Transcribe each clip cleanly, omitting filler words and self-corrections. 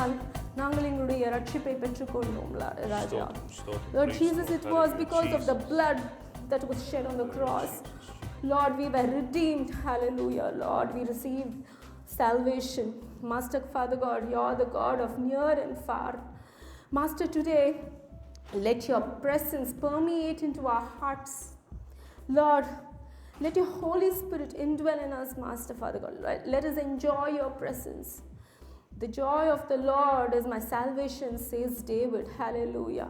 கிருபையினால் நாங்கள் எங்களுடைய ரட்சிப்பை பெற்றுக்கொண்டோம் ராஜா. Lord Jesus, it was because of the blood that was shed on the cross. Lord, we were redeemed. Hallelujah. Lord, we received salvation. Master, Father God, you are the God of near and far. Master, today, let your presence permeate into our hearts. Lord, let your Holy Spirit indwell in us, Master, Father God. Let us enjoy your presence. The joy of the Lord is my salvation, says David. Hallelujah.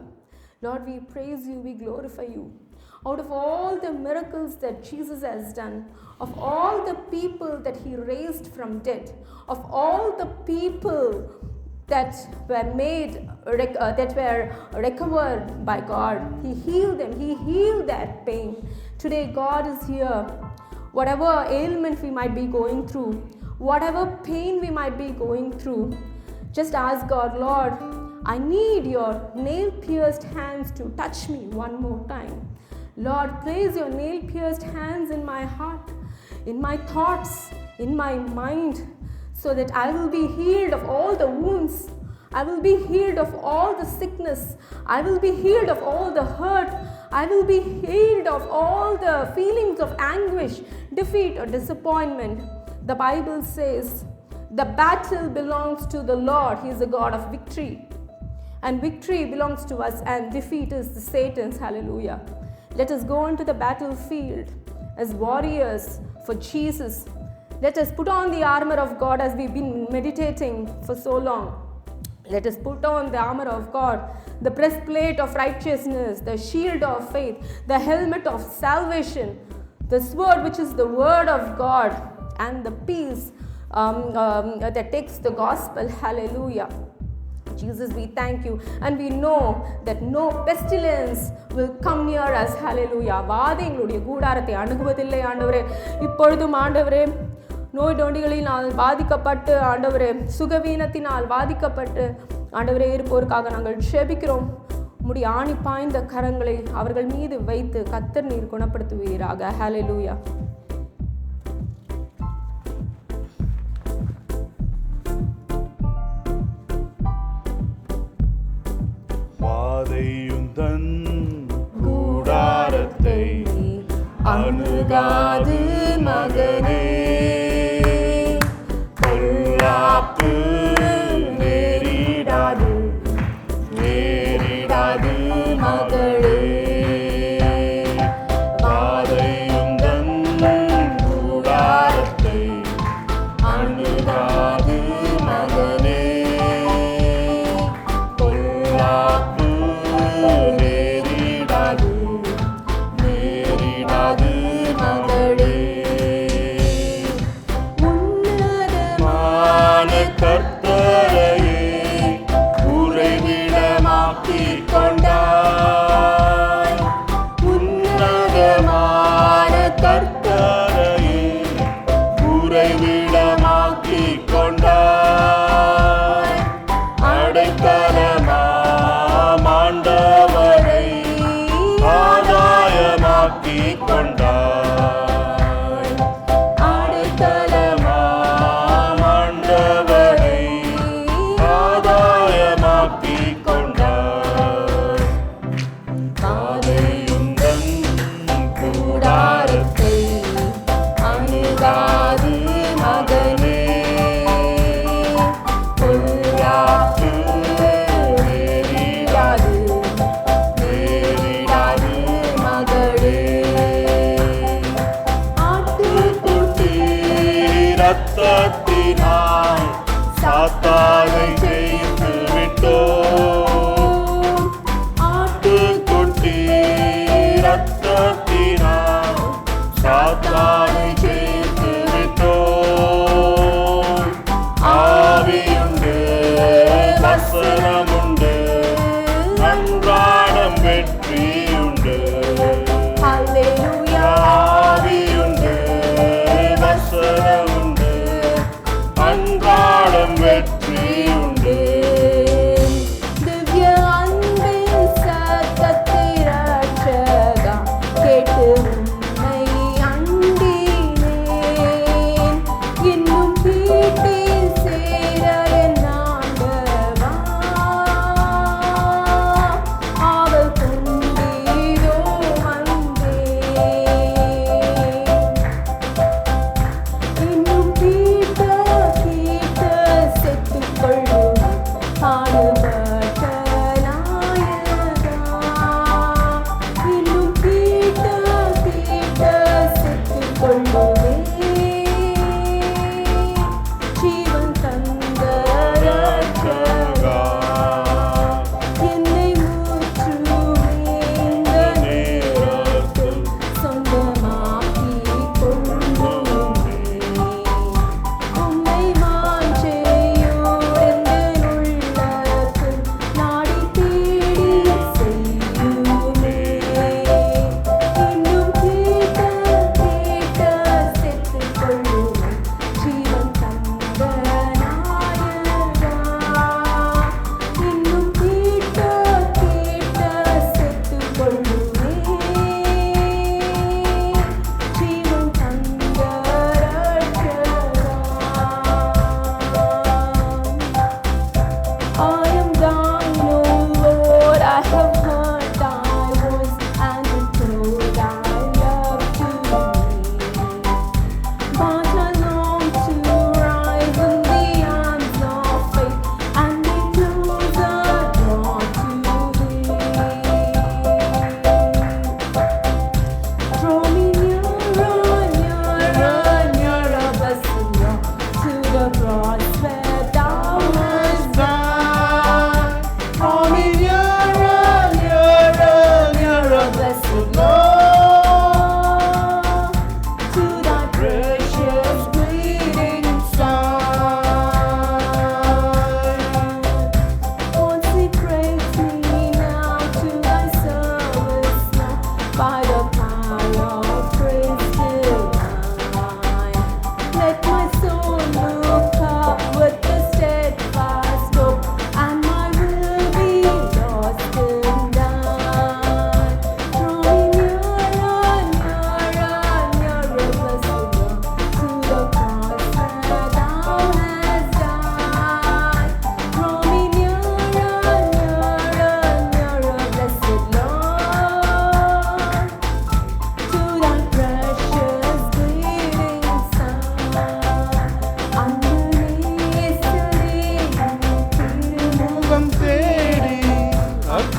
Lord, we praise you, we glorify you. Out of all the miracles that Jesus has done, of all the people that he raised from dead, of all the people that were recovered by God, he healed them, he healed that pain. Today God is here. Whatever ailment we might be going through, whatever pain we might be going through, just ask God, Lord, I need your nail-pierced hands to touch me one more time. Lord, place your nail-pierced hands in my heart, in my thoughts, in my mind, so that I will be healed of all the wounds. I will be healed of all the sickness. I will be healed of all the hurt. I will be healed of all the feelings of anguish, defeat, or disappointment. The Bible says, the battle belongs to the Lord. He is the God of victory. And victory belongs to us, and defeat is the Satan's. Hallelujah. Let us go into the battlefield as warriors for Jesus. Let us put on the armor of God as we've been meditating for so long. Let us put on the armor of God, the breastplate of righteousness, the shield of faith, the helmet of salvation, the sword which is the word of God, and the peace that takes the gospel. Hallelujah. Jesus, we thank you, and we know that no pestilence will come near us. Hallelujah. வாதை எங்களுடைய கூடாரத்தை அணுகுவதில்லை ஆண்டவரே. இப்பொழுதும் ஆண்டவரே, நோய் நொடிகளினால் பாதிக்கப்பட்டு ஆண்டவரே, சுகவீனத்தினால் பாதிக்கப்பட்டு ஆண்டவரே இருப்போருக்காக நாங்கள் ஜெபிக்கிறோம். உம்முடைய ஆணி பாய்ந்த கரங்களை அவர்கள் மீது வைத்து கர்த்தர் நீர் குணப்படுத்துவீராக. ஹல்லேலூயா. வாதையுந்தன் கூடாரத்தை அணுகாது மகனே, பொல்லாப்பு நேரிடாது நேரிடாது மகளே. வாதையுந்தன் கூடாரத்தை அணுகாது மகனே, பொல்லாப்பு நேரிடாது நேரிடாது மகளே. உன்னதமான கர்த்தரையே உறைவிடமாக்கிக் கொண்டாய். உன்னதமான கர்த்தரையே உறைவிடமாக்கிக் கொண்டாய். அடைக்கலமாம் ஆண்டவரை ஆதாயமாக்கிக் கொண்டாய். அடைக்கலமாம் ஆண்டவரை ஆதாயமாக்கிக் கொண்டாய். வாதையுந்தன் கூடாரத்தை அணுகாது மகனே, பொல்லாப்பு நேரிடாது நேரிடாது மகளே. ஆட்டுக்குட்டி இரத்தத்தினால் சாத்தானை ஜெயித்து விட்டோம். ஆட்டுக்குட்டி இரத்தத்தினால் சாத்தானை ஜெயித்து விட்டோம். ஆவியுண்டு வசனமுண்டு அன்றாடம் வெற்றியுண்டு. Hallelujah. ஆவியுண்டு வசனமுண்டு அன்றாடம் வெற்றியுண்டு.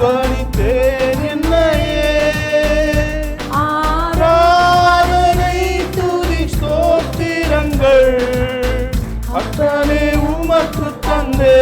அர்ப்பணித்தேன் என்னையே. ஆராதனை துதி ஸ்தோத்திரங்கள் அத்தனை உமக்கு தந்தே.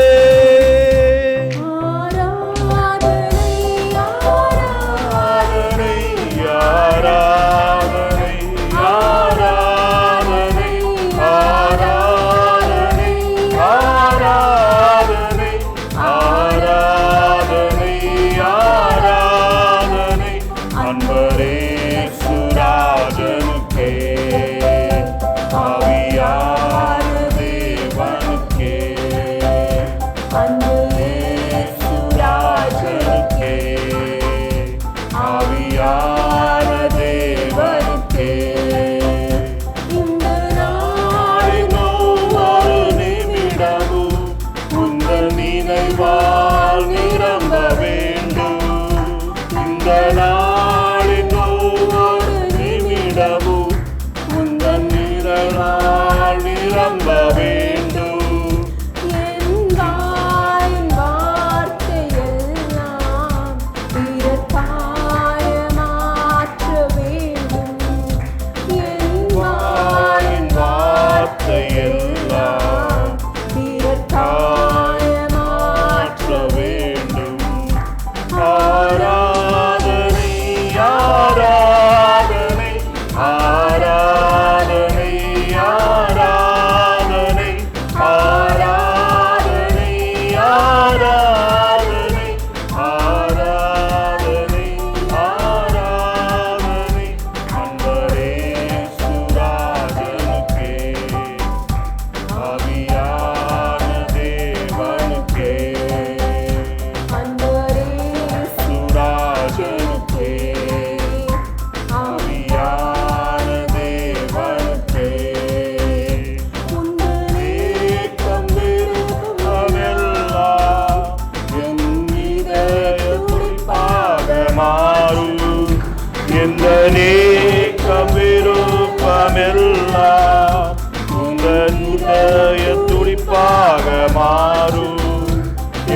நேக்கமிருப்பமெல்லாம் உந்தன் இதய துடிப்பாக மாறும்.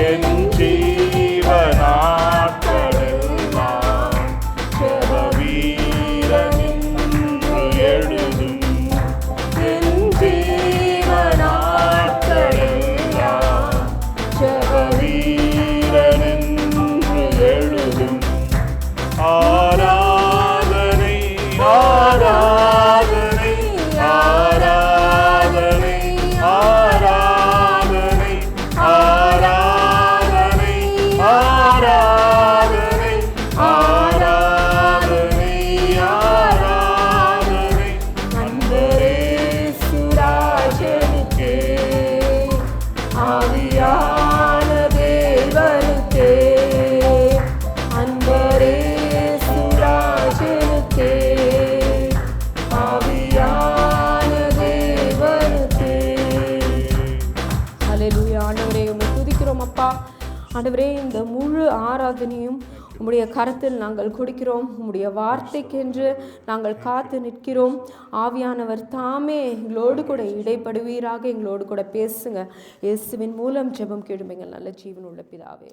என் ஜீவநாட்களெல்லாம் ஜெப வீரனென்று எழுதும். என் ஜீவநாட்களெல்லாம் ஜெப வீரனென்று எழுதும். ஆராதனை ஆராதனை ஆராதனை ஆராதனை ஆராதனை ஆராதனை ஆராதனை ஆராதனை அன்பரே சுராஜனுக்கே ஆவியான தேவனுக்கே அன்பரே அப்பா. ஆண்டவரே, இந்த முழு ஆராதனையும் உம்முடைய கரத்தில் நாங்கள் கொடுக்கிறோம். உம்முடைய வார்த்தைக்கென்று நாங்கள் காத்து நிற்கிறோம். ஆவியானவர் தாமே எங்களோடு கூட இடைப்படுவீராக, எங்களோடு கூட பேசுங்க. இயேசுவின் மூலம் ஜெபம் கேளும் எங்கள் நல்ல ஜீவன் உள்ள பிதாவே.